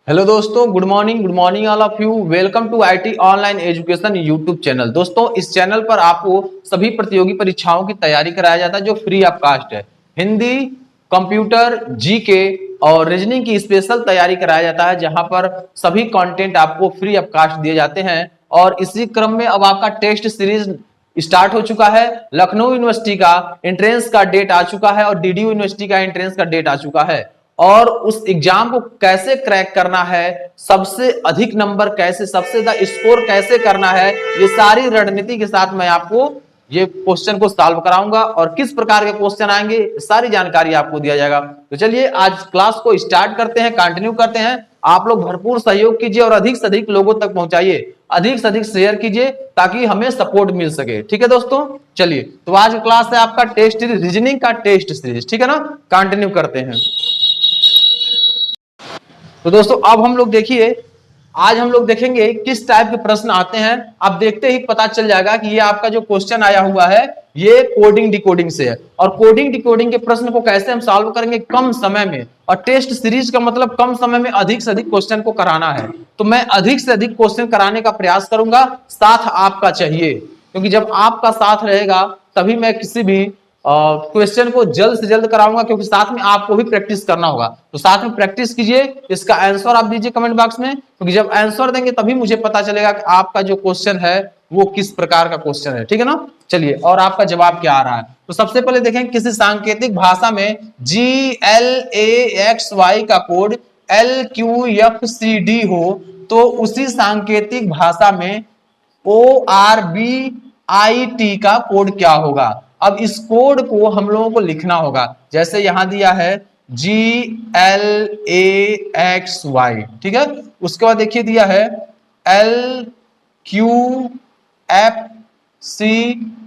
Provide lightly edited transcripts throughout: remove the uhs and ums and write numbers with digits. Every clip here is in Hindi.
हेलो दोस्तों, good morning all of you. Welcome to IT online education YouTube channel. दोस्तों, इस चैनल पर आपको सभी प्रतियोगी परीक्षाओं की तैयारी कराया जाता है जो फ्री ऑफ कास्ट है। हिंदी, कंप्यूटर, जीके और रीजनिंग की स्पेशल तैयारी कराया जाता है, जहां पर सभी कंटेंट आपको फ्री ऑफ कास्ट दिए जाते हैं। और इसी क्रम में अब आपका टेस्ट सीरीज स्टार्ट हो चुका है। लखनऊ यूनिवर्सिटी का एंट्रेंस का डेट आ चुका है और डीडी यूनिवर्सिटी का एंट्रेंस का डेट आ चुका है। और उस एग्जाम को कैसे क्रैक करना है, सबसे अधिक नंबर कैसे, सबसे ज्यादा स्कोर कैसे करना है, ये सारी रणनीति के साथ मैं आपको ये क्वेश्चन को सॉल्व कराऊंगा और किस प्रकार के क्वेश्चन आएंगे सारी जानकारी आपको दिया जाएगा। तो चलिए आज क्लास को स्टार्ट करते हैं, कंटिन्यू करते हैं। आप लोग भरपूर सहयोग कीजिए और अधिक से अधिक लोगों तक पहुंचाइए, अधिक से अधिक शेयर कीजिए ताकि हमें सपोर्ट मिल सके। ठीक है दोस्तों, चलिए तो आज क्लास है आपका टेस्ट रीजनिंग का टेस्ट सीरीज। ठीक है ना, कंटिन्यू करते हैं। तो दोस्तों अब हम लोग देखिए, आज हम लोग देखेंगे किस टाइप के प्रश्न आते हैं। आप देखते ही पता चल जाएगा कि ये आपका जो क्वेश्चन आया हुआ है ये कोडिंग डिकोडिंग से है। और कोडिंग डिकोडिंग के प्रश्न को कैसे हम सॉल्व करेंगे कम समय में। और टेस्ट सीरीज का मतलब कम समय में अधिक से अधिक क्वेश्चन को कराना है। तो मैं अधिक से अधिक क्वेश्चन कराने का प्रयास करूंगा, साथ आपका चाहिए, क्योंकि जब आपका साथ रहेगा तभी मैं किसी भी क्वेश्चन को जल्द से जल्द कराऊंगा, क्योंकि साथ में आपको भी प्रैक्टिस करना होगा। तो साथ में प्रैक्टिस कीजिए, इसका आंसर आप दीजिए कमेंट बॉक्स में, क्योंकि जब आंसर देंगे तभी मुझे पता चलेगा कि आपका जो क्वेश्चन है वो किस प्रकार का क्वेश्चन है। ठीक है ना, चलिए और आपका जवाब क्या आ रहा है। तो सबसे पहले देखें, किसी सांकेतिक भाषा में GLAXY का कोड LQFCD हो तो उसी सांकेतिक भाषा में ORBIT का कोड क्या होगा। अब इस कोड को हम लोगों को लिखना होगा, जैसे यहां दिया है GLAXY, ठीक है। उसके बाद देखिए दिया है LQFC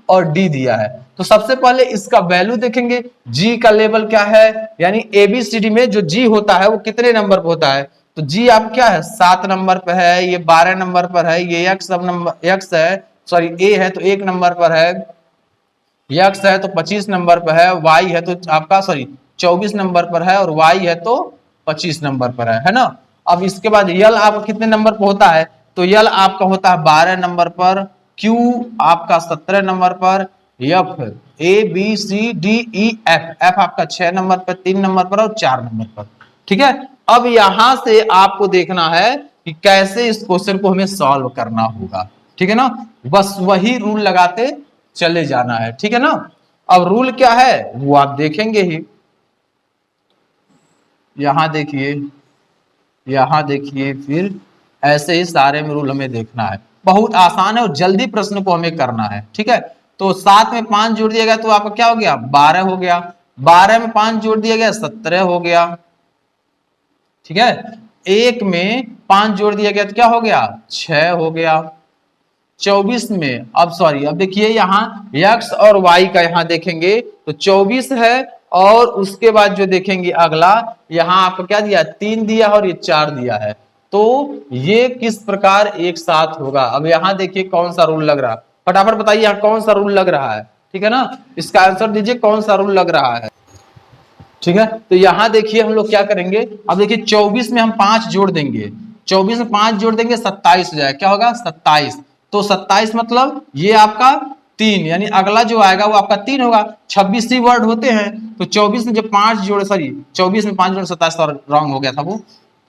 और D दिया है। तो सबसे पहले इसका वैल्यू देखेंगे, G का लेवल क्या है, यानी ABCD में जो G होता है वो कितने नंबर पर होता है। तो G आप क्या है 7 नंबर पर है, ये 12 नंबर पर है, ये X सब नंबर X है, सॉरी A है तो 1 नंबर पर है, X है तो 25 नंबर पर है, Y है तो आपका सॉरी 24 नंबर पर है और Y है तो 25 नंबर पर है ना। अब इसके बाद L आपका कितने नंबर पर होता है, तो L आपका होता है 12 नंबर पर, Q आपका 17 नंबर पर, F ABCDEF F आपका 6 नंबर पर, 3 नंबर पर और 4 नंबर पर। ठीक है, अब यहां से आपको देखना है कि कैसे इस क्वेश्चन को हमें सॉल्व करना होगा। ठीक है ना, बस वही रूल लगाते चले जाना है। ठीक है ना, अब रूल क्या है वो आप देखेंगे ही। यहां देखिए, यहां देखिए, फिर ऐसे ही सारे में रूल हमें देखना है। बहुत आसान है और जल्दी प्रश्न को हमें करना है। ठीक है, तो 7 में 5 जोड़ दिया गया तो आपका क्या हो गया 12 हो गया, 12 में 5 जोड़ दिया गया 17 हो गया। ठीक है, 1 में 5 जोड़ दिया गया तो क्या हो गया 6 हो गया। 24 में अब सॉरी अब देखिए यहाँ X और Y का यहाँ देखेंगे तो 24 है, और उसके बाद जो देखेंगे अगला यहाँ आपको क्या दिया 3 दिया और ये 4 दिया है। तो ये किस प्रकार एक साथ होगा। अब यहाँ देखिए कौन सा रूल लग रहा है, फटाफट बताइए यहाँ कौन सा रूल लग रहा है। ठीक है ना, इसका आंसर दीजिए कौन सा रूल लग रहा है। ठीक है, तो यहां देखिए हम लोग क्या करेंगे, अब देखिए 24 में हम 5 जोड़ देंगे, 24 में 5 जोड़ देंगे 27 हो जाएगा, क्या होगा 27। तो 27 मतलब ये आपका 3, यानी अगला जो आएगा वो आपका 3 होगा। 26 ही वर्ड होते हैं, तो 24 में जब 5 जोड़े, सॉरी 24 में 5 जोड़े 27, रॉन्ग हो गया था वो।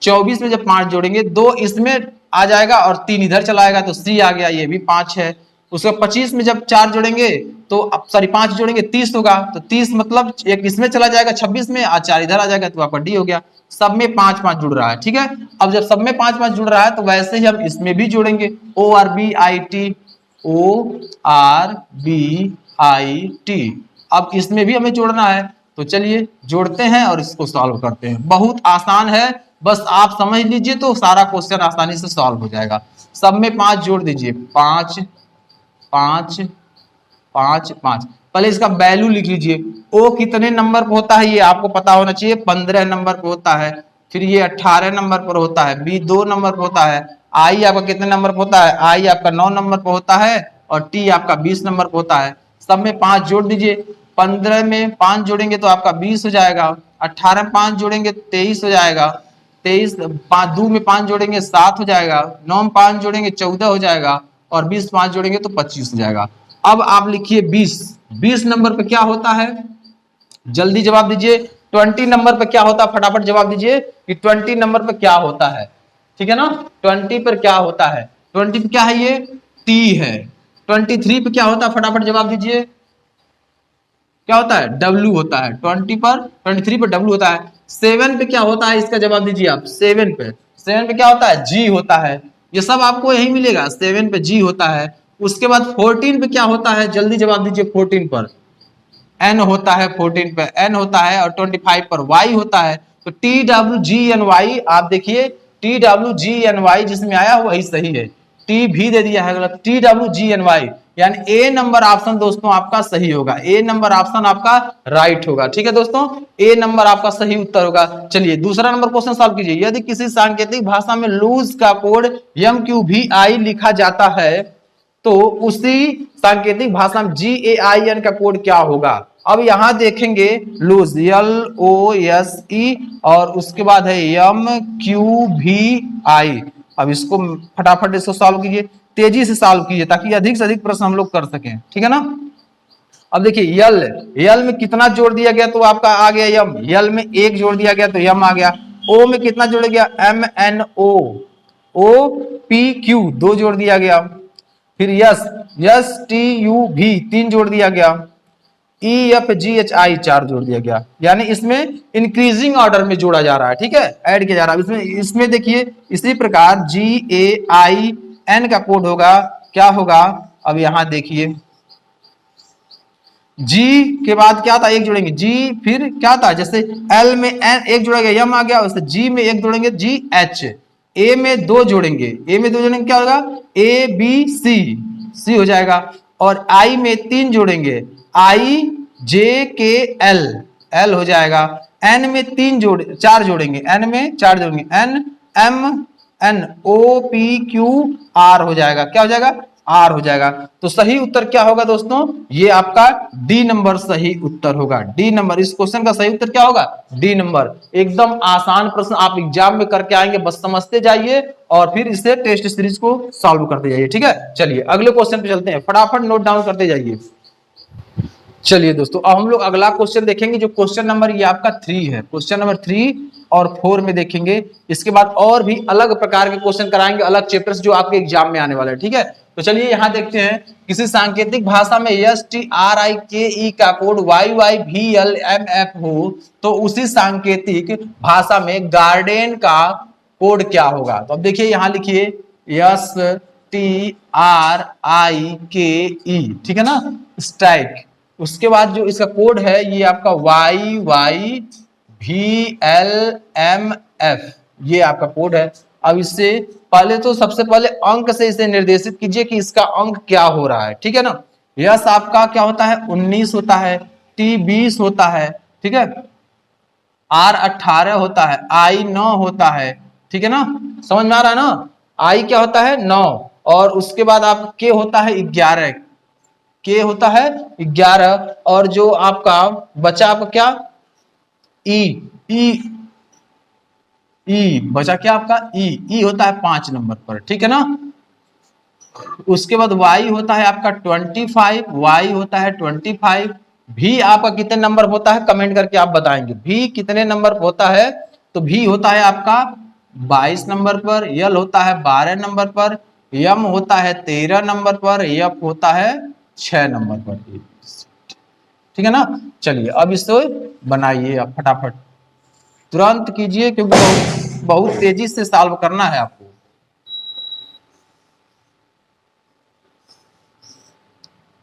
24 में जब 5 जोड़ेंगे 2 इसमें आ जाएगा और 3 इधर चला आएगा, तो C आ गया, ये भी 5 है। उसके 25 में जब 4 जोड़ेंगे तो अब सॉरी 5 जोड़ेंगे 30 होगा, तो 30 मतलब एक इसमें चला जाएगा 26 में, 4 इधर आ जाएगा, तो आपका D हो गया। सब में 5-5 जुड़ रहा है। ठीक है, अब जब सब में 5-5 जुड़ रहा है तो वैसे ही हम इसमें भी जोड़ेंगे ORBIT, ORBIT। अब इसमें भी हमें जोड़ना है, तो चलिए जोड़ते हैं और इसको सॉल्व करते हैं। बहुत आसान है, बस आप समझ लीजिए तो सारा क्वेश्चन आसानी से सॉल्व हो जाएगा। सब में 5 जोड़ दीजिए, 5 5 5 5। पहले इसका वैल्यू लिख लीजिए, O कितने नंबर पर होता है ये आपको पता होना चाहिए, 15 नंबर पर होता है। फिर ये 18 नंबर पर होता है, B 2 नंबर पर होता है, I आपका कितने नंबर पर होता है, I आपका 9 नंबर पर होता है और T आपका 20 नंबर पर होता है। सब में 5 जोड़ दीजिए, 15 में 5 जोड़ेंगे तो आपका 20 हो जाएगा, 18 में 5 जोड़ेंगे 23 हो जाएगा, 23, 5 2 में 5 जोड़ेंगे 7 हो जाएगा, 9 में 5 जोड़ेंगे 14 हो जाएगा, और 20 5 जोड़ेंगे तो 25 हो जाएगा। अब आप लिखिए 20, 20 नंबर पे क्या होता है, जल्दी जवाब दीजिए। 20 नंबर पे क्या होता है, फटाफट जवाब दीजिए कि 20 नंबर पे क्या होता है, ठीक है ना। 20 पर क्या होता है, 20 पे क्या है, ये टी है। 23 पे क्या होता है, फटाफट जवाब दीजिए, क्या होता है, डब्ल्यू होता है। 23 पर डब्ल्यू होता है। 7 पे क्या होता है, इसका जवाब दीजिए आप। 7 पे क्या होता है, जी होता है। ये सब आपको यही मिलेगा, 7 पे जी होता है। उसके बाद 14 पे क्या होता है, जल्दी जवाब दीजिए। 14 पर एन होता है, 14 पे एन होता है, और 25 पर वाई होता है। तो TWGNY, आप देखिए TWGNY जिसमें आया वही सही है, टी भी दे दिया है गलत। TWGNY यानी ए नंबर ऑप्शन दोस्तों आपका सही होगा, ए नंबर ऑप्शन आपका राइट होगा, ठीक है दोस्तों, ए नंबर आपका सही उत्तर होगा। चलिए दूसरा नंबर क्वेश्चन सॉल्व कीजिए। यदि किसी सांकेतिक भाषा में लूज का कोड MQVI लिखा जाता है तो उसी सांकेतिक भाषा में GAIN का कोड क्या होगा। अब यहां देखेंगे लूज LOSE और उसके बाद है MQVI। अब इसको फटाफट इसको सॉल्व कीजिए, तेजी से सॉल्व कीजिए ताकि अधिक से अधिक प्रश्न हम लोग कर सकें, ठीक है ना। अब देखिए यल में कितना जोड़ दिया गया तो आपका आ गया यम, यल में 1 जोड़ दिया गया तो यम आ गया। ओ में कितना जोड़ गया, MNO, OPQ 2 जोड़ दिया गया। फिर STUV 3 जोड़ दिया गया। EFGHI 4 जोड़ दिया गया। यानी इसमें इंक्रीजिंग ऑर्डर में जोड़ा जा रहा है, ठीक है, ऐड किया जा रहा है। इसमें देखिए इसी प्रकार GAIN का कोड होगा, क्या होगा, अब यहां देखिए जी के बाद क्या था, 1 जोड़ेंगे जी, फिर क्या था, जैसे एल में एन 1 जोड़ा गया यम आ गया, वैसे जी में 1 जोड़ेंगे GH, ए में 2 जोड़ेंगे, ए में 2 जोड़ेंगे क्या होगा, ABC, सी हो जाएगा। और आई में 3 जोड़ेंगे, IJKL, एल हो जाएगा। एन में 4 जोड़ेंगे, एन में 4 जोड़ेंगे, NMNOPQR हो जाएगा, क्या हो जाएगा, आर हो जाएगा। तो सही उत्तर क्या होगा दोस्तों, ये आपका डी नंबर सही उत्तर होगा, डी नंबर। इस क्वेश्चन का सही उत्तर क्या होगा, डी नंबर। एकदम आसान प्रश्न आप एग्जाम में करके आएंगे, बस समझते जाइए और फिर इसे टेस्ट सीरीज को सॉल्व करते जाइए, ठीक है। चलिए अगले क्वेश्चन पे चलते हैं, फटाफट नोट डाउन करते जाइए। चलिए दोस्तों अब हम लोग अगला क्वेश्चन देखेंगे, जो क्वेश्चन नंबर ये आपका 3 है, क्वेश्चन नंबर 3 और 4 में देखेंगे। इसके बाद और भी अलग प्रकार के क्वेश्चन कराएंगे, अलग चैप्टर्स जो आपके एग्जाम में आने वाले हैं, ठीक है। तो चलिए यहां देखते हैं, किसी सांकेतिक भाषा में STRIKE का कोड YYVLMF हो तो उसी सांकेतिक भाषा में गार्डेन का कोड क्या होगा। तो अब देखिए यहां लिखिए STRIKE, ठीक है ना, स्ट्राइक। उसके बाद जो इसका कोड है ये आपका YYVLMF, ये आपका कोड है। अब इससे पहले तो सबसे पहले अंक से इसे निर्देशित कीजिए कि इसका अंक क्या हो रहा है, ठीक है ना। यस आपका क्या होता है, 19 होता है, T 20 होता है, ठीक है, R 18 होता है, I 9 होता है, ठीक है ना, समझ में आ रहा है ना। I क्या होता है 9, और उसके बाद आप K होता है 11, के होता है 11, और जो आपका बचा आपका क्या, ई बचा क्या आपका ई होता है 5 नंबर पर, ठीक है ना। उसके बाद वाई होता है आपका 25, वाई होता है 25। भी आपका कितने नंबर होता है कमेंट करके आप बताएंगे, भी कितने नंबर होता है। तो भी होता है आपका 22 नंबर पर, यल होता है 12 नंबर पर, यम होता है 13 नंबर पर, यफ होता है 6 नंबर पर, ठीक है ना। चलिए अब इसको बनाइए आप फटाफट, तुरंत कीजिए क्योंकि बहुत तेजी से सॉल्व करना है आपको।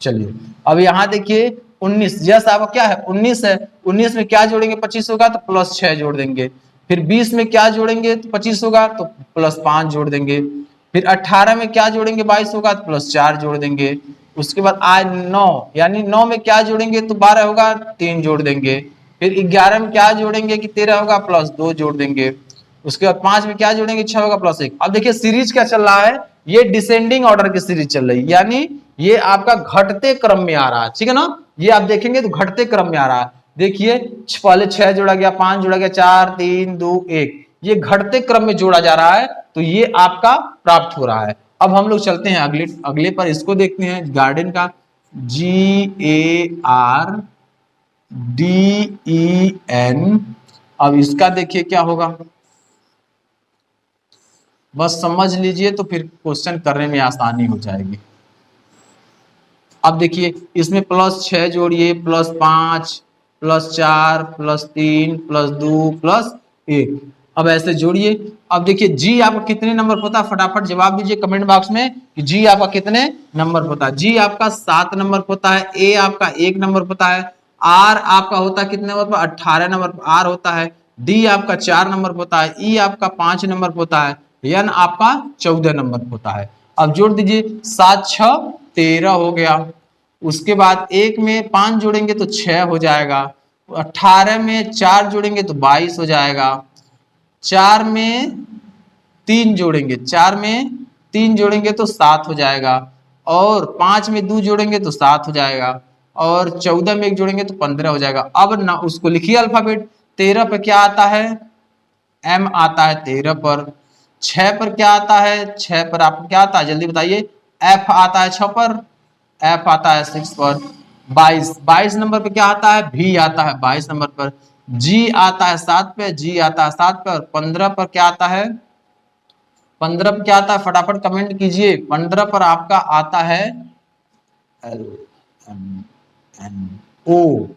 चलिए अब यहां देखिए 19, जैसा आपका क्या है 19 है, 19 में क्या जोड़ेंगे 25 होगा तो प्लस 6 जोड़ देंगे। फिर 20 में क्या जोड़ेंगे तो 25 होगा तो प्लस 5 जोड़ देंगे। फिर 18 में क्या जोड़ेंगे 22 होगा तो प्लस 4 जोड़ देंगे। उसके बाद आज 9, यानी 9 में क्या जोड़ेंगे तो 12 होगा 3 जोड़ देंगे। फिर 11 में क्या जोड़ेंगे कि 13 होगा प्लस 2 जोड़ देंगे। उसके बाद 5 में क्या जोड़ेंगे 6 होगा प्लस 1। अब देखिए सीरीज क्या चल रहा है, ये डिसेंडिंग ऑर्डर की सीरीज चल रही है, यानी ये आपका घटते क्रम में आ रहा है, ठीक है ना। ये आप देखेंगे तो घटते क्रम में आ रहा है। देखिए पहले 6 जोड़ा गया, 5 जोड़ा गया, 4 3 2 1, ये घटते क्रम में जोड़ा जा रहा है, तो ये आपका प्राप्त हो रहा है। अब हम लोग चलते हैं अगले अगले पर, इसको देखते हैं गार्डन का, GARDEN। अब इसका देखिए क्या होगा, बस समझ लीजिए तो फिर क्वेश्चन करने में आसानी हो जाएगी। अब देखिए इसमें +6 जोड़िए, +5, +4, +3, +2, +1। अब ऐसे जोड़िए। अब देखिए जी आपका कितने नंबर पर होता है, फटाफट जवाब दीजिए कमेंट बॉक्स में कि जी आपका कितने नंबर पर होता है। जी आपका 7 नंबर पर होता है, ए आपका 1 नंबर पर होता है, आर आपका होता है कितने नंबर पर, 18 नंबर पर आर होता है, डी आपका 4 नंबर पर होता है, ई आपका 5 नंबर पर होता है, एन आपका 14 नंबर पर होता है। अब जोड़ दीजिए, 7 6 13 हो गया। उसके बाद 1 में 5 जोड़ेंगे तो 6 हो जाएगा, 18 में 4 जोड़ेंगे तो 22 हो जाएगा, 4 में 3 जोड़ेंगे, 4 में 3 जोड़ेंगे तो 7 हो जाएगा, और 5 में 2 जोड़ेंगे तो 7 हो जाएगा, और 14 में 1 जोड़ेंगे तो 15 हो जाएगा। अब ना उसको लिखिए अल्फाबेट। 13 पर क्या आता है, एम आता है 13 पर। 6 पर क्या आता है, 6 पर आपको क्या आता है जल्दी बताइए, एफ आता है 6 पर, एफ आता है 6 पर। 22 नंबर पे क्या आता है, भी आता है 22 नंबर पर। जी आता है 7 पे, जी आता है 7 पर। 15 पर क्या आता है, 15 पर क्या आता है, फटाफट कमेंट कीजिए। 15 पर आपका आता है एल एम एन ओ,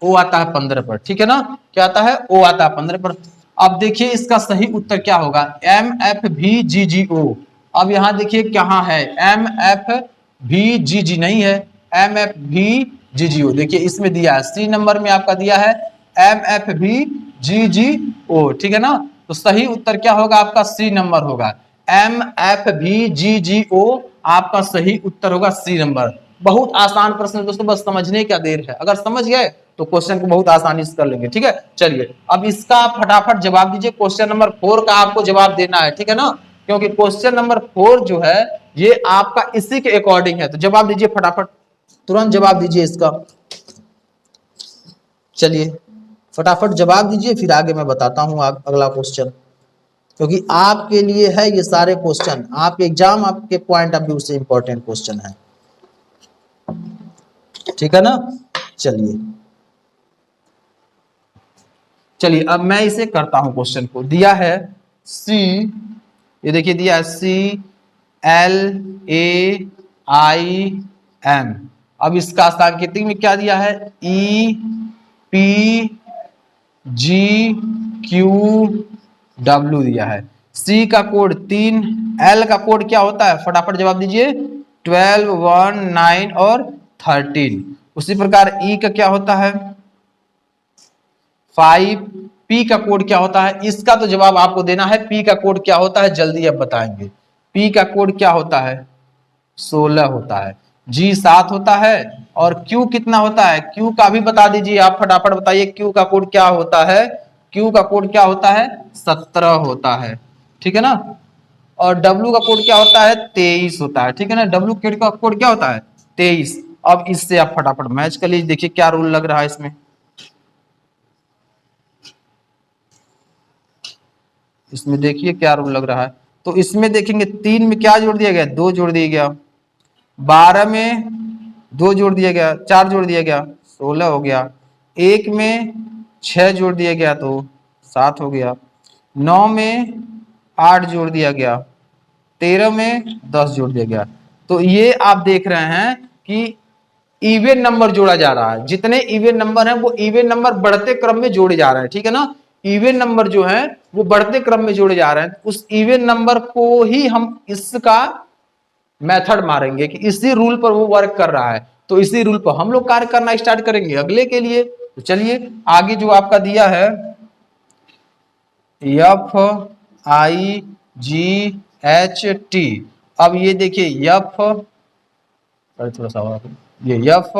ओ आता है 15 पर, ठीक है ना, क्या आता है, ओ आता है 15 पर। अब देखिए इसका सही उत्तर क्या होगा, MFVGGO। अब यहां देखिए कहां है, MFVGG नहीं है, MFVGGO। देखिए इसमें दिया है, सी नंबर में आपका दिया है MFVGGO, ठीक है ना। तो सही उत्तर क्या होगा आपका, सी नंबर होगा, MFVGGO आपका सही उत्तर होगा, सी नंबर। बहुत आसान प्रश्न है दोस्तों, बस समझने क्या देर है, अगर समझ गए तो क्वेश्चन को बहुत आसानी से कर लेंगे, ठीक है। चलिए अब इसका फटाफट जवाब दीजिए, क्वेश्चन नंबर 4 का आपको जवाब देना है, ठीक है ना, क्योंकि क्वेश्चन नंबर 4 जो है ये आपका इसी के अकॉर्डिंग है। तो जवाब दीजिए फटाफट, तुरंत जवाब दीजिए इसका। चलिए फटाफट जवाब दीजिए, फिर आगे मैं बताता हूं अगला क्वेश्चन, क्योंकि आपके लिए है ये सारे क्वेश्चन, आपके एग्जाम आपके पॉइंट ऑफ व्यू से इंपॉर्टेंट क्वेश्चन है, ठीक है ना। चलिए चलिए अब मैं इसे करता हूं, क्वेश्चन को दिया है सी, ये देखिए दिया है CLAIM। अब इसका सांकेतिक में क्या दिया है, EPGQW दिया है। सी का कोड 3, एल का कोड क्या होता है, फटाफट जवाब दीजिए, 12 1 9 और 13। उसी प्रकार ई का क्या होता है 5, पी का कोड क्या होता है, इसका तो जवाब आपको देना है, पी का कोड क्या होता है जल्दी अब बताएंगे। पी का कोड क्या होता है, 16 होता है। जी 7 होता है, और क्यू कितना होता है, क्यू का भी बता दीजिए आप, फटाफट बताइए क्यू का कोड क्या होता है, क्यू का कोड क्या होता है 17 होता है, ठीक है ना। और डब्ल्यू का कोड क्या होता है 23 होता है, ठीक है ना, डब्ल्यू का कोड क्या होता है 23। अब इससे आप फटाफट मैच कर लीजिए, देखिए क्या रूल लग रहा है इसमें, इसमें देखिए क्या रूल लग रहा है। तो इसमें देखेंगे 3 में क्या जोड़ दिया गया, 2 जोड़ दिया गया, 12 में 2 जोड़ दिया गया, 4 जोड़ दिया गया, 16 हो गया, 1 में 6 जोड़ दिया गया तो 7 हो गया, 9 में 8 जोड़ दिया गया, 13 में 10 जोड़ दिया गया। तो ये आप देख रहे हैं कि इवन नंबर जोड़ा जा रहा है, जितने इवन नंबर हैं वो इवन नंबर बढ़ते क्रम में जोड़े जा रहे हैं, ठीक है ना। इवन नंबर जो है वो बढ़ते क्रम में जोड़े जा रहे हैं, उस इवन नंबर को ही हम इसका मेथड मारेंगे कि इसी रूल पर वो वर्क कर रहा है, तो इसी रूल पर हम लोग कार्य करना स्टार्ट करेंगे अगले के लिए। तो चलिए आगे जो आपका दिया है FIGHT। अब ये देखिए एफ, थोड़ा सा और, ये एफ,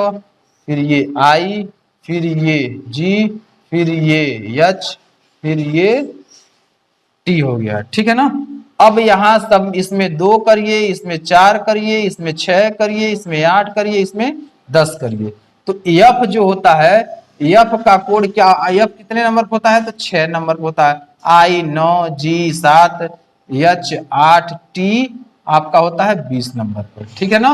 फिर ये आई, फिर ये जी, फिर ये एच, फिर ये टी हो गया, ठीक है ना। अब यहां सब इसमें 2 करिए, इसमें 4 करिए, इसमें 6 करिए, इसमें 8 करिए, इसमें 10 करिए। तो एफ जो होता है, एफ का कोड क्या, एफ कितने नंबर पर होता है तो 6 नंबर पर होता है। आई 9, जी 7, एच 8, टी आपका होता है 20 नंबर पर, ठीक है ना।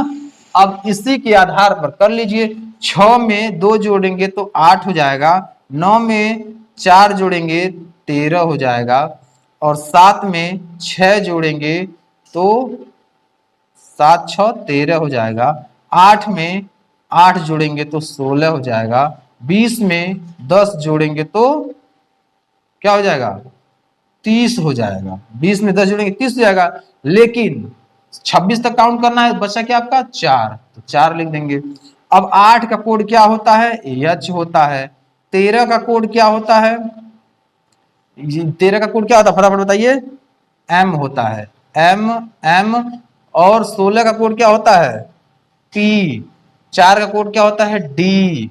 अब इसी के आधार पर कर लीजिए, 6 में 2 जोड़ेंगे तो 8 हो जाएगा, 9 में 4 जोड़ेंगे 13 हो जाएगा, और 7 में 6 जोड़ेंगे तो 7 6 13 हो जाएगा, 8 में 8 जोड़ेंगे तो 16 हो जाएगा, 20 में 10 जोड़ेंगे तो क्या हो जाएगा, 30 हो जाएगा, 20 में 10 जोड़ेंगे 30 हो जाएगा। लेकिन 26 तक काउंट करना है, बचा क्या आपका 4, तो 4 लिख देंगे। अब 8 का कोड क्या होता है, एच होता है। 13 का कोड क्या होता है, 13 का कोड क्या होता है फटाफट बताइए, एम होता है, एम एम। और 16 का कोड क्या होता है, पी। 4 का कोड क्या होता है, डी।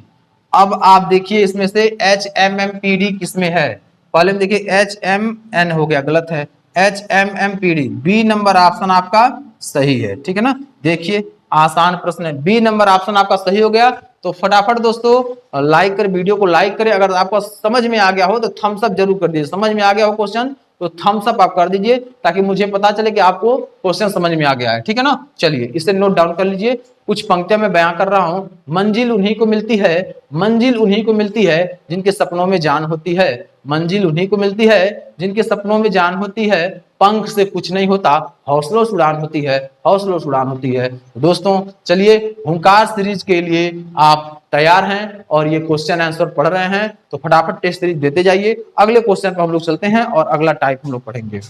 अब आप देखिए इसमें से H M M P D किसमें है, पहले में देखिए एच एम एन हो गया, गलत है, H M M P D, B number option आपका सही है, ठीक है ना। देखिए आसान प्रश्न है, बी नंबर ऑप्शन आपका सही हो गया। तो फटाफट दोस्तों लाइक कर, वीडियो को लाइक करें, अगर आपको समझ में आ गया हो तो थम्स अप जरूर कर दीजिए, समझ में आ गया हो क्वेश्चन तो थम्स अप आप कर दीजिए, ताकि मुझे पता चले कि आपको क्वेश्चन समझ में आ गया है, ठीक है ना। चलिए इसे नोट डाउन कर लीजिए, कुछ पंक्तियां मैं बयां कर रहा हूं। मंजिल उन्हीं को मिलती है, मंजिल उन्हीं को मिलती है जिनके सपनों में जान होती है, मंजिल उन्हीं को मिलती है जिनके सपनों में जान होती है, पंख से कुछ नहीं होता, हौसलों से उड़ान होती है, हौसलों से उड़ान होती है। दोस्तों चलिए हुंकार सीरीज के लिए आप तैयार हैं और ये क्वेश्चन आंसर पढ़ रहे हैं तो फटाफट टेस्ट सीरीज देते जाइए। अगले क्वेश्चन पर हम लोग चलते हैं और अगला टाइप हम लोग पढ़ेंगे।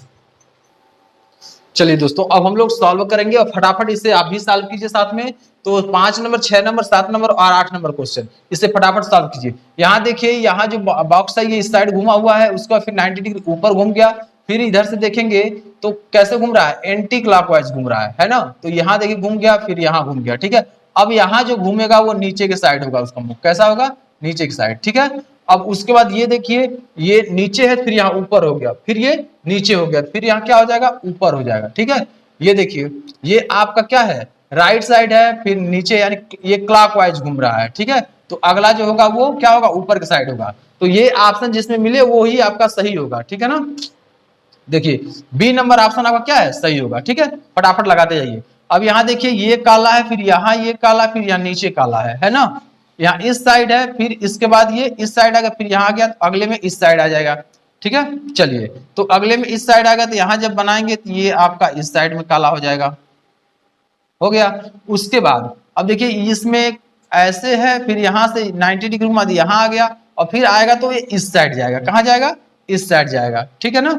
चलिए दोस्तों अब हम लोग सॉल्व करेंगे और फटाफट इसे आप भी सॉल्व कीजिए साथ में। तो 5 नंबर, 6 नंबर, 7 नंबर और 8 नंबर क्वेश्चन, इसे फटाफट सॉल्व कीजिए। यहाँ देखिए, यहाँ जो बॉक्स है ये इस साइड घुमा हुआ है, उसका फिर 90 डिग्री ऊपर घूम गया, फिर इधर से देखेंगे तो कैसे घूम रहा है, एंटी क्लॉकवाइज घूम रहा है ना। तो यहाँ देखिए घूम गया, फिर यहाँ घूम गया, ठीक है। अब यहाँ जो घूमेगा वो नीचे के साइड होगा, उसका मुख कैसा होगा, नीचे की साइड, ठीक है। अब उसके बाद ये देखिए, ये नीचे है, फिर यहाँ ऊपर हो गया, फिर ये नीचे हो गया, फिर यहाँ क्या हो जाएगा, ऊपर हो जाएगा, ठीक है। ये देखिए ये आपका क्या है, राइट साइड है, फिर नीचे यानी ये क्लॉकवाइज घूम रहा है, ठीक है। तो अगला जो होगा वो क्या होगा, ऊपर की साइड होगा। तो ये ऑप्शन जिसमें मिले वो ही आपका सही होगा, ठीक है ना। देखिए बी नंबर ऑप्शन आपका क्या है, सही होगा, ठीक है। फटाफट लगाते जाइए। अब यहाँ देखिए ये काला है, फिर यहाँ ये काला, फिर यहाँ नीचे काला है ना। यहाँ इस साइड है, फिर इसके बाद ये इस साइड आ गया, फिर यहाँ आ गया, तो अगले में इस साइड आ जाएगा, ठीक है। चलिए तो अगले में इस साइड आ गया, तो यहाँ जब बनाएंगे तो ये आपका इस साइड में काला हो जाएगा, हो गया। उसके बाद अब देखिए इसमें ऐसे है, फिर यहाँ से 90 डिग्री घुमा दिया, यहाँ आ गया, और फिर आएगा तो ये इस साइड जाएगा, कहाँ जाएगा, इस साइड जाएगा, ठीक है ना।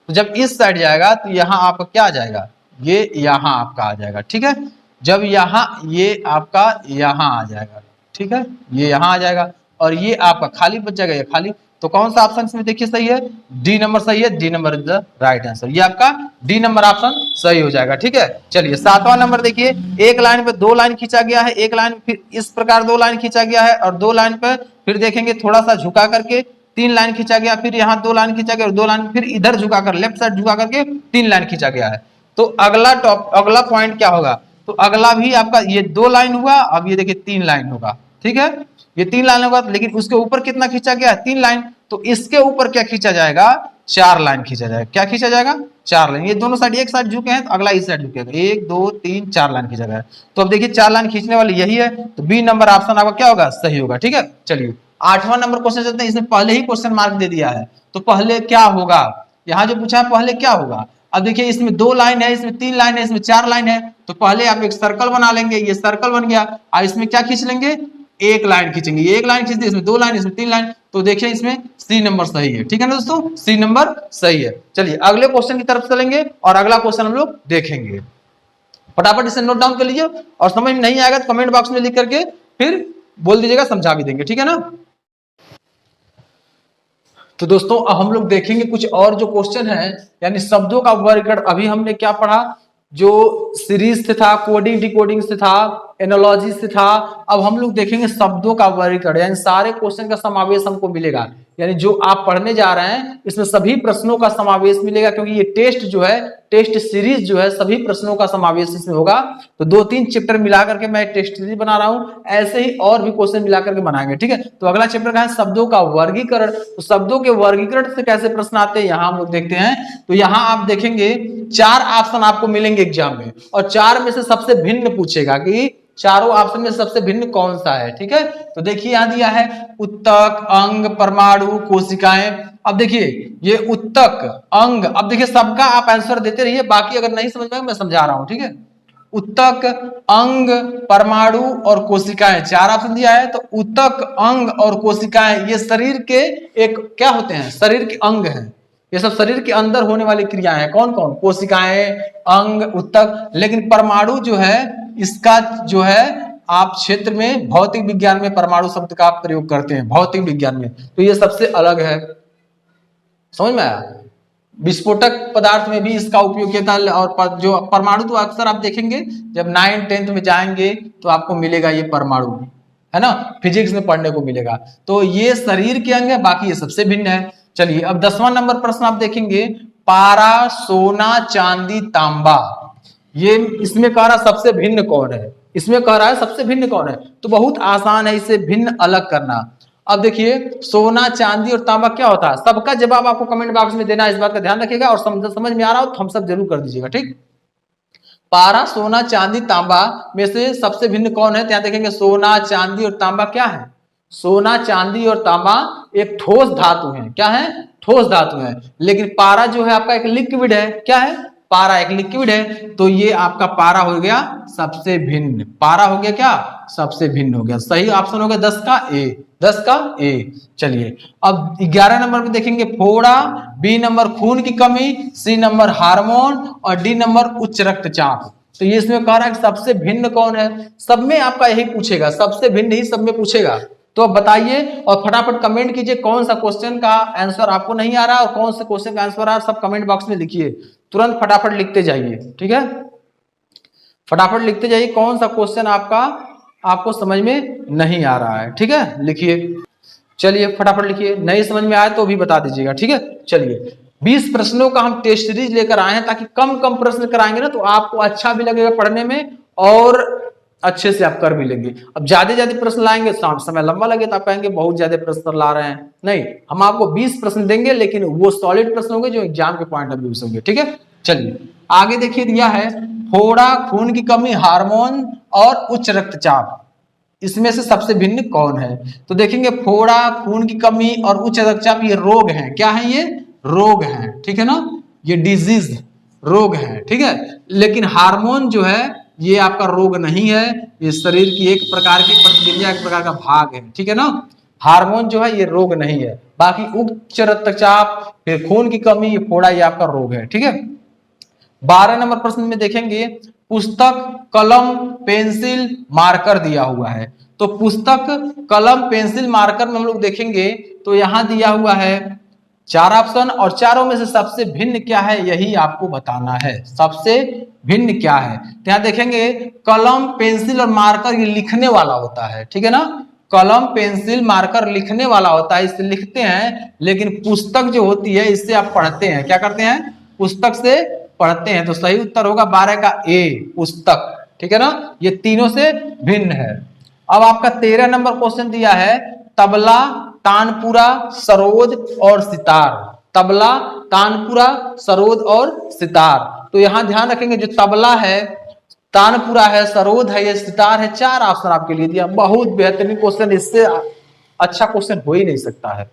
तो जब इस साइड जाएगा तो यहाँ आपका क्या आ जाएगा, ये यहाँ आपका आ जाएगा, ठीक है। जब यहाँ ये आपका यहाँ आ जाएगा, ठीक है, ये यहाँ आ जाएगा, और ये आपका खाली बच जाएगा, ये खाली। तो कौन सा ऑप्शन इसमें देखिए सही है, डी नंबर सही है, D number is the right answer, ये आपका डी नंबर ऑप्शन सही हो जाएगा, ठीक है। चलिए 7वां नंबर देखिए, एक लाइन पे 2 लाइन खींचा गया है, एक लाइन फिर इस प्रकार 2 लाइन खींचा गया है, और 2 लाइन पे फिर देखेंगे थोड़ा सा झुका करके 3 लाइन खींचा गया, फिर यहाँ 2 लाइन खींचा गया, और 2 लाइन फिर इधर झुका कर लेफ्ट साइड झुका करके 3 लाइन खींचा गया है। तो अगला पॉइंट क्या होगा, तो अगला भी आपका ये 2 लाइन हुआ, अब ये देखिए 3 लाइन होगा, ठीक है। ये 3 लाइन होगा, लेकिन उसके ऊपर कितना खींचा गया है, 3 लाइन। तो इसके ऊपर क्या खींचा जाएगा, 4 लाइन खींचा जाएगा, क्या खींचा जाएगा, 4 लाइन। ये दोनों साइड एक साइड झुके हैं तो अगला इस साइड झुकेगा, 1 2 3 4 लाइन खींचा गया। तो अब देखिए 4 लाइन खींचने वाली यही है, तो बी नंबर ऑप्शन आपका क्या होगा, सही होगा, ठीक है। चलिए 8वां नंबर क्वेश्चन चलते हैं, इसमें पहले ही क्वेश्चन मार्क दे दिया है, तो पहले क्या होगा, यहाँ जो पूछा है पहले क्या होगा। अब देखिए इसमें 2 लाइन है, इसमें 3 लाइन है, इसमें 4 लाइन है, तो पहले आप एक सर्कल बना लेंगे, ये सर्कल बन गया, और इसमें क्या खींच लेंगे, एक लाइन खींचेंगे, एक लाइन खींच दी, इसमें 2 लाइन, इसमें 3 लाइन। तो देखिए इसमें सी नंबर सही है, ठीक है ना दोस्तों, सी नंबर सही है। चलिए अगले क्वेश्चन की तरफ चलेंगे और अगला क्वेश्चन हम लोग देखेंगे। फटाफट इसे नोट डाउन कर लीजिए, और समझ में नहीं आएगा तो कमेंट बॉक्स में लिख करके फिर बोल दीजिएगा, समझा भी देंगे, ठीक है ना। तो दोस्तों अब हम लोग देखेंगे कुछ और जो क्वेश्चन है, यानी शब्दों का वर्गीकरण। अभी हमने क्या पढ़ा, जो सीरीज से था, कोडिंग डिकोडिंग से था, एनोलॉजी से था। अब हम लोग देखेंगे शब्दों का वर्गीकरण, यानी सारे क्वेश्चन का समावेश हमको मिलेगा। यानी जो आप पढ़ने जा रहे हैं इसमें सभी प्रश्नों का समावेश मिलेगा, क्योंकि ये टेस्ट जो है, टेस्ट सीरीज जो है, सभी प्रश्नों का समावेश इसमें होगा। तो 2-3 चैप्टर मिला करके मैं टेस्ट सीरीज बना रहा हूं, ऐसे ही और भी क्वेश्चन मिला करके बनाएंगे। ठीक है, तो अगला चैप्टर का है शब्दों का वर्गीकरण। तो शब्दों के वर्गीकरण से कैसे प्रश्न आते हैं यहां हम लोग देखते हैं। तो यहां आप देखेंगे 4 ऑप्शन आपको मिलेंगे एग्जाम में, और 4 में से सबसे भिन्न पूछेगा कि चारों ऑप्शन में सबसे भिन्न कौन सा है। ठीक है, तो देखिए यहां दिया है उत्तक, अंग, परमाणु, कोशिकाएं। अब देखिए ये उत्तक, अंग, अब देखिए सबका आप आंसर देते रहिए, बाकी अगर नहीं समझ में मैं समझा रहा हूं। ठीक है, उत्तक, अंग, परमाणु और कोशिकाएं, 4 ऑप्शन दिया है। तो उत्तक, अंग और कोशिकाएं ये शरीर के एक क्या होते हैं, शरीर के अंग हैं। ये सब शरीर के अंदर होने वाली क्रियाएं हैं। कौन कौन? कोशिकाएं, अंग, उत्तक। लेकिन परमाणु जो है, इसका जो है आप क्षेत्र में भौतिक विज्ञान में परमाणु शब्द का आप प्रयोग करते हैं, भौतिक विज्ञान में, तो ये सबसे अलग है। समझ में आया? विस्फोटक पदार्थ में भी इसका उपयोग किया था। और जो परमाणु तो अक्सर आप देखेंगे जब 9th 10th में जाएंगे तो आपको मिलेगा ये परमाणु, है ना, फिजिक्स में पढ़ने को मिलेगा। तो ये शरीर के अंग है, बाकी ये सबसे भिन्न है। चलिए अब 10वां नंबर प्रश्न आप देखेंगे, पारा, सोना, चांदी, तांबा, ये इसमें कह रहा सबसे भिन्न कौन है, इसमें कह रहा है सबसे भिन्न कौन है। तो बहुत आसान है इसे भिन्न अलग करना। अब देखिए सोना, चांदी और तांबा क्या होता है, सबका जवाब आपको कमेंट बॉक्स में देना है, इस बात का ध्यान रखिएगा। और समझ में आ रहा हो तो हम सब जरूर कर दीजिएगा। ठीक, पारा, सोना, चांदी, तांबा में से सबसे भिन्न कौन है? यहाँ देखेंगे सोना, चांदी और तांबा क्या है? सोना, चांदी और तांबा एक ठोस धातु है। क्या है? ठोस धातु है। लेकिन पारा जो है आपका एक लिक्विड है। क्या है? पारा एक लिक्विड है। तो ये आपका पारा हो गया सबसे भिन्न, पारा हो गया क्या? सबसे भिन्न हो गया। सही ऑप्शन हो गया 10 का ए, 10 का ए। चलिए अब 11 नंबर पे देखेंगे, फोड़ा, बी नंबर खून की कमी, सी नंबर हार्मोन और डी नंबर उच्च रक्तचाप। तो ये इसमें कह रहा है कि सबसे भिन्न कौन है। सब में आपका यही पूछेगा, सबसे भिन्न ही सब में पूछेगा। तो अब बताइए और फटाफट कमेंट कीजिए कौन सा क्वेश्चन का आंसर आपको नहीं आ रहा और कौन सा क्वेश्चन का आंसर आ रहा है। सब कमेंट बॉक्स में लिखिए, तुरंत फटाफट लिखते जाइए। ठीक है, फटाफट लिखते जाइए कौन सा क्वेश्चन आपको समझ में नहीं आ रहा है। ठीक है, लिखिए, चलिए फटाफट लिखिए, नहीं समझ में आए तो भी बता दीजिएगा। ठीक है, चलिए 20 प्रश्नों का हम टेस्ट सीरीज लेकर आए हैं, ताकि कम कम प्रश्न कराएंगे ना तो आपको अच्छा भी लगेगा पढ़ने में और अच्छे से आप कर भी लेंगे। अब ज्यादा प्रश्न लाएंगे, समय लंबा लगे तो आप कहेंगे बहुत ज्यादा प्रश्न ला रहे हैं। नहीं, हम आपको 20 प्रश्न देंगे, लेकिन वो सॉलिड प्रश्न होंगे जो एग्जाम के पॉइंट ऑफ व्यू से होंगे। ठीक है, चलिए आगे देखिए, दिया है फोड़ा, खून की कमी, हार्मोन और उच्च रक्तचाप, इसमें से सबसे भिन्न कौन है। तो देखेंगे फोड़ा, खून की कमी और उच्च रक्तचाप ये रोग हैं। क्या है? ये रोग हैं। ठीक है ना, ये डिजीज रोग है। ठीक है, लेकिन हार्मोन जो है ये आपका रोग नहीं है, ये शरीर की एक प्रकार की प्रतिक्रिया, एक प्रकार का भाग है। ठीक है ना, हार्मोन जो है ये रोग नहीं है। बाकी उच्च रक्तचाप, फिर खून की कमी, ये फोड़ा, ये आपका रोग है। ठीक है, 12 नंबर प्रश्न में देखेंगे, पुस्तक, कलम, पेंसिल, मार्कर दिया हुआ है। तो पुस्तक, कलम, पेंसिल, मार्कर में हम लोग देखेंगे तो यहां दिया हुआ है 4 ऑप्शन, और चारों में से सबसे भिन्न क्या है यही आपको बताना है। सबसे भिन्न क्या है? तो यहां देखेंगे कलम, पेंसिल और मार्कर ये लिखने वाला होता है। ठीक है ना, कलम, पेंसिल, मार्कर लिखने वाला होता है, इससे लिखते हैं। लेकिन पुस्तक जो होती है इससे आप पढ़ते हैं। क्या करते हैं? पुस्तक से पढ़ते हैं। तो सही उत्तर होगा 12 का ए, पुस्तक। ठीक है ना, ये तीनों से भिन्न है। अब आपका 13 नंबर क्वेश्चन दिया है, तबला, तानपुरा, सरोद और सितार। तबला, तानपुरा, सरोद और सितार। तो यहां ध्यान रखेंगे जो तबला है, तानपुरा है, सरोद है, ये सितार है। 4 ऑप्शन आपके लिए दिया। बहुत बेहतरीन क्वेश्चन, इससे अच्छा क्वेश्चन हो ही नहीं सकता है।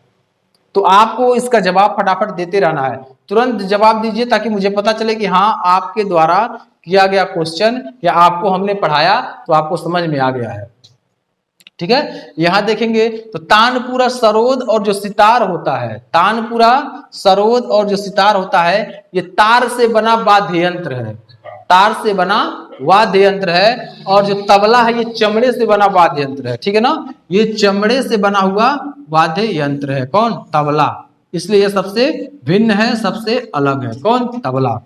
तो आपको इसका जवाब फटाफट देते रहना है, तुरंत जवाब दीजिए, ताकि मुझे पता चले कि हाँ आपके द्वारा किया गया क्वेश्चन या आपको हमने पढ़ाया तो आपको समझ में आ गया है। ठीक है, यहां देखेंगे तो तानपुरा, सरोद और जो सितार होता है, तानपुरा, सरोद और जो सितार होता है, ये तार से बना वाद्य यंत्र है। तार से बना वाद्य यंत्र है। और जो तबला है ये चमड़े से बना वाद्य यंत्र है। ठीक है ना, ये चमड़े से बना हुआ वाद्य यंत्र है। कौन? तबला। इसलिए ये सबसे भिन्न है, सबसे अलग है। कौन? तबला।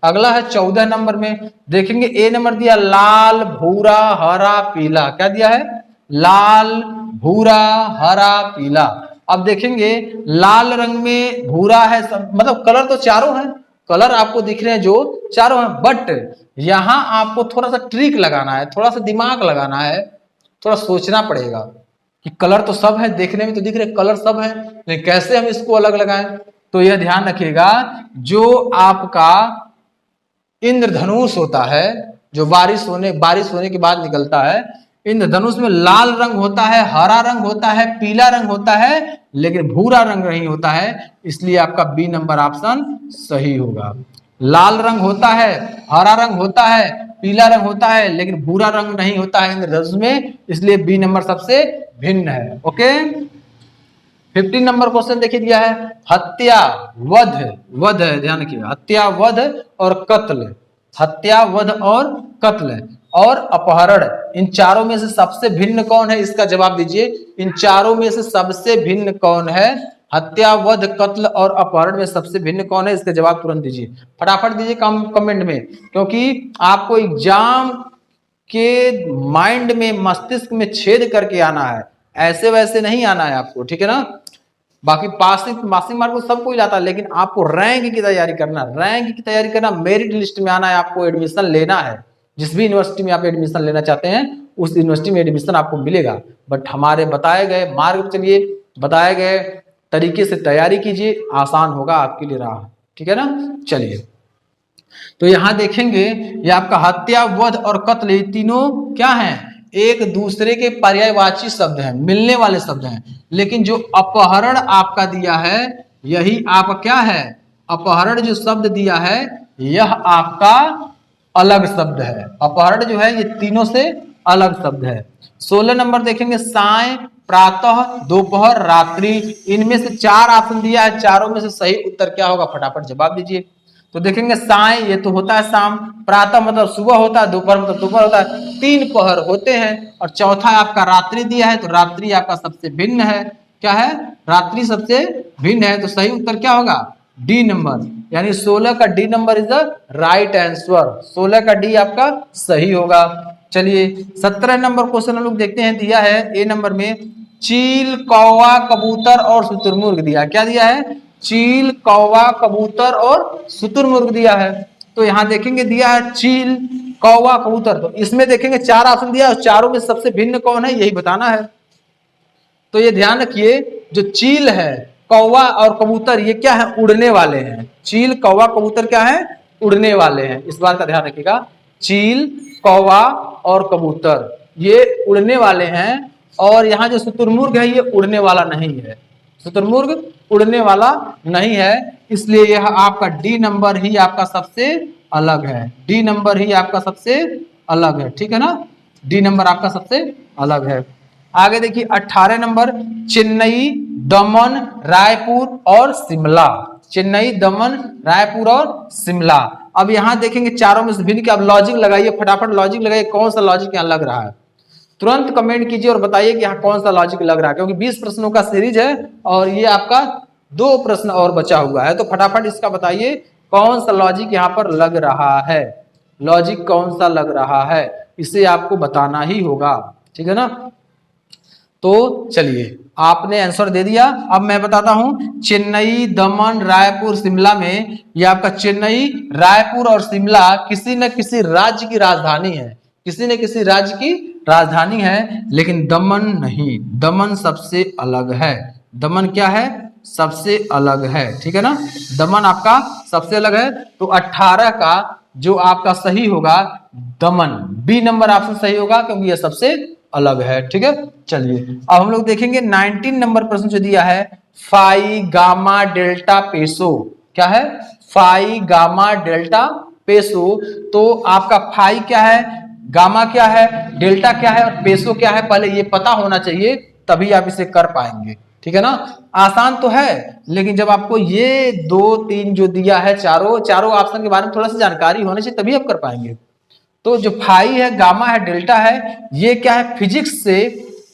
अगला है 14 नंबर में, देखेंगे ए नंबर दिया लाल भूरा हरा पीला। क्या दिया है? लाल भूरा हरा पीला। अब देखेंगे लाल रंग में भूरा है, मतलब कलर तो चारों हैं, कलर आपको दिख रहे हैं जो चारों हैं, बट यहां आपको थोड़ा सा ट्रिक लगाना है, थोड़ा सा दिमाग लगाना है, थोड़ा सोचना पड़ेगा कि कलर तो सब है, देखने में तो दिख रहे कलर सब है, लेकिन कैसे हम इसको अलग लगाएं। तो यह ध्यान रखिएगा, जो आपका इंद्रधनुष होता है, जो बारिश होने के बाद निकलता है, इंद्रधनुष में लाल रंग होता है, हरा रंग होता है, पीला रंग होता है, लेकिन भूरा रंग नहीं होता है, इसलिए आपका बी नंबर ऑप्शन सही होगा। लाल रंग होता है, हरा रंग होता है, पीला रंग होता है, लेकिन भूरा रंग नहीं होता है इंद्रधनुष में, इसलिए बी नंबर सबसे भिन्न है। ओके, 15 नंबर क्वेश्चन देखिए दिया है हत्या वध, वध है, ध्यान रखिए, हत्या वध और कत्ल, हत्या वध और कत्ल और अपहरण, इन चारों में से सबसे भिन्न कौन है? इसका जवाब दीजिए। इन चारों में से सबसे भिन्न कौन है? हत्या वध कत्ल और अपहरण में सबसे भिन्न कौन है? इसका जवाब तुरंत दीजिए, फटाफट दीजिए कमेंट में, क्योंकि आपको एग्जाम के माइंड में, मस्तिष्क में छेद करके आना है, ऐसे वैसे नहीं आना है आपको, ठीक है ना। बाकी पासिंग मार्क तो सब कोई लाता है, लेकिन आपको रैंक की तैयारी करना, रैंक की तैयारी करना, मेरिट लिस्ट में आना है, आपको एडमिशन लेना है, जिस भी यूनिवर्सिटी में आप एडमिशन लेना चाहते हैं उस यूनिवर्सिटी में एडमिशन आपको मिलेगा। बट हमारे बताए गए मार्ग पर चलिए, बताए गए तरीके से तैयारी कीजिए, आसान होगा आपके लिए राह, ठीक है ना। चलिए, तो यहां देखेंगे ये आपका हत्या वध और कत्ल, ये तीनों क्या हैं? एक दूसरे के पर्यायवाची शब्द हैं, मिलने वाले शब्द हैं, लेकिन जो अपहरण आपका दिया है यही आपका क्या है? अपहरण जो शब्द दिया है यह आपका अलग शब्द है, अपहरण जो है ये तीनों से अलग शब्द है। 16 नंबर देखेंगे साय प्रातः दोपहर रात्रि, इनमें से 4 ऑप्शन दिया है, चारों में से सही उत्तर क्या होगा? फटाफट जवाब दीजिए। तो देखेंगे साय ये तो होता है शाम, प्रातः मतलब सुबह होता है, दोपहर मतलब दोपहर होता है, 3 पहर होते हैं, और चौथा आपका रात्रि दिया है, तो रात्रि आपका सबसे भिन्न है। क्या है? रात्रि सबसे भिन्न है, तो सही उत्तर क्या होगा? डी नंबर, यानी 16 का D number is the right answer, 16 का डी आपका सही होगा। चलिए 17 नंबर क्वेश्चन हम लोग देखते हैं, दिया है ए नंबर में चील कौवा कबूतर और शुतुरमुर्ग दिया। क्या दिया है? चील कौवा कबूतर और शुतुरमुर्ग दिया है। तो यहां देखेंगे दिया है चील कौवा कबूतर, तो इसमें देखेंगे 4 ऑप्शन दिया है, चारों में सबसे भिन्न कौन है यही बताना है। तो ये ध्यान रखिए, जो चील है कौवा और कबूतर ये क्या है? उड़ने वाले हैं। चील कौवा कबूतर क्या है? उड़ने वाले हैं, इस बात का ध्यान रखिएगा। चील कौवा और कबूतर ये उड़ने वाले हैं, और यहाँ जो शुतुरमुर्ग है ये उड़ने वाला नहीं है, शुतुरमुर्ग उड़ने वाला नहीं है, इसलिए यह आपका डी नंबर ही आपका सबसे अलग है, डी नंबर ही आपका सबसे अलग है, ठीक है ना। डी नंबर आपका सबसे अलग है। आगे देखिए 18 नंबर चेन्नई दमन रायपुर और शिमला, चेन्नई दमन रायपुर और शिमला। अब यहां देखेंगे चारों में से भिन्न की, अब लॉजिक लगाइए, फटाफट लॉजिक लगाइए, कौन सा लॉजिक यहां लग रहा है, तुरंत कमेंट कीजिए और बताइए कि यहाँ कौन सा लॉजिक लग रहा है, क्योंकि 20 प्रश्नों का सीरीज है और ये आपका 2 प्रश्न और बचा हुआ है, तो फटाफट इसका बताइए कौन सा लॉजिक यहाँ पर लग रहा है, लॉजिक कौन सा लग रहा है, इसे आपको बताना ही होगा, ठीक है ना। तो चलिए आपने आंसर दे दिया, अब मैं बताता हूं चेन्नई दमन रायपुर शिमला में, ये आपका चेन्नई रायपुर और शिमला किसी न किसी राज्य की राजधानी है, किसी न किसी राज्य की राजधानी है, लेकिन दमन नहीं, दमन सबसे अलग है, दमन क्या है? सबसे अलग है, ठीक है ना, दमन आपका सबसे अलग है। तो 18 का जो आपका सही होगा दमन, बी नंबर ऑप्शन सही होगा, क्योंकि यह सबसे अलग है, ठीक है। चलिए अब हम लोग देखेंगे 19 नंबर प्रश्न जो दिया है फाई गामा डेल्टा पेसो, क्या है? फाई गामा डेल्टा पेसो। तो आपका फाई क्या है, गामा क्या है, डेल्टा क्या है और पेसो क्या है, पहले ये पता होना चाहिए, तभी आप इसे कर पाएंगे, ठीक है ना। आसान तो है, लेकिन जब आपको ये 2 3 जो दिया है, चारों ऑप्शन के बारे में थोड़ा सा जानकारी होनी चाहिए, तभी आप कर पाएंगे। तो जो फाई है, गामा है, डेल्टा है, ये क्या है? फिजिक्स से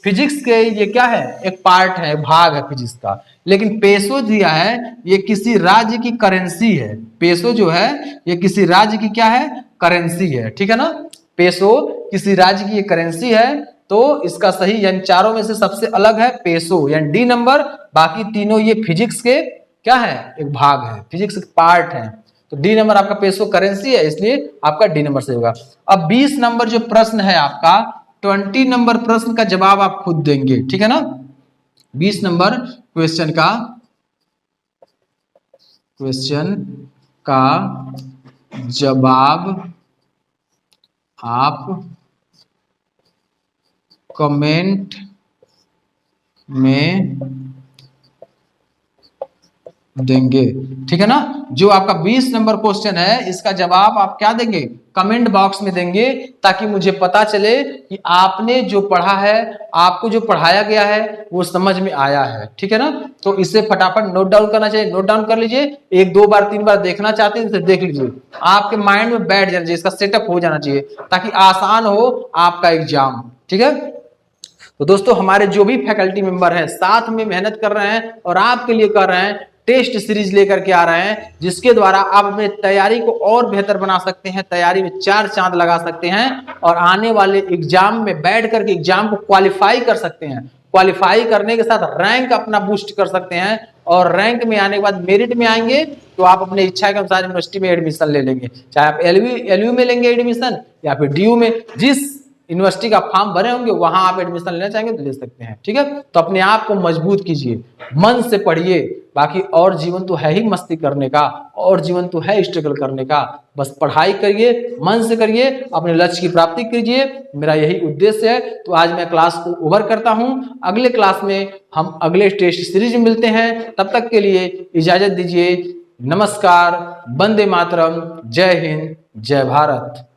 फिजिक्स के ये क्या है, एक पार्ट है, भाग है फिजिक्स का। लेकिन पेसो दिया है, ये किसी राज्य की करेंसी है। पेसो जो है ये किसी राज्य की क्या है, करेंसी है, ठीक है ना। पेसो किसी राज्य की ये करेंसी है, तो इसका सही यानी चारों में से सबसे अलग है पेसो, यानी डी नंबर। बाकी तीनों ये फिजिक्स के क्या है, एक भाग है, फिजिक्स के पार्ट है। तो डी नंबर आपका पेसो करेंसी है, इसलिए आपका डी नंबर से होगा। अब 20 नंबर जो प्रश्न है आपका, 20 नंबर प्रश्न का जवाब आप खुद देंगे, ठीक है ना। 20 नंबर क्वेश्चन का जवाब आप कमेंट में देंगे, ठीक है ना। जो आपका 20 नंबर क्वेश्चन है, इसका जवाब आप क्या देंगे, कमेंट बॉक्स में देंगे, ताकि मुझे पता चले कि आपने जो पढ़ा है, आपको जो पढ़ाया गया है वो समझ में आया है, ठीक है ना। तो इसे फटाफट नोट डाउन करना चाहिए, नोट डाउन कर लीजिए। 1 2 बार 3 बार देखना चाहते हैं तो देख लीजिए, आपके माइंड में बैठ जाना चाहिए, इसका सेटअप हो जाना चाहिए, ताकि आसान हो आपका एग्जाम, ठीक है। तो दोस्तों हमारे जो भी फैकल्टी मेंबर हैं साथ में मेहनत कर रहे हैं और आपके लिए कर रहे हैं, टेस्ट सीरीज लेकर के आ रहे हैं, जिसके द्वारा आप अपनी तैयारी को और बेहतर बना सकते हैं, तैयारी में 4 चांद लगा सकते हैं और आने वाले एग्जाम में बैठ करके एग्जाम को क्वालिफाई कर सकते हैं। क्वालिफाई करने के साथ रैंक अपना बूस्ट कर सकते हैं, और रैंक में आने के बाद मेरिट में आएंगे तो आप अपने इच्छा के अनुसार यूनिवर्सिटी में एडमिशन ले लेंगे, चाहे आप एलयू में लेंगे एडमिशन या फिर डीयू में, जिस यूनिवर्सिटी का फॉर्म भरे होंगे वहां आप एडमिशन लेना चाहेंगे तो ले सकते हैं, ठीक है। तो अपने आप को मजबूत कीजिए, मन से पढ़िए, बाकी और जीवन तो है ही मस्ती करने का, और जीवन तो है स्ट्रगल करने का। बस पढ़ाई करिए, मन से करिए, अपने लक्ष्य की प्राप्ति कीजिए, मेरा यही उद्देश्य है। तो आज मैं क्लास को ओवर करता हूं, अगले क्लास में हम अगले टेस्ट सीरीज में मिलते हैं, तब तक के लिए इजाजत दीजिए। नमस्कार, वंदे मातरम, जय हिंद, जय भारत।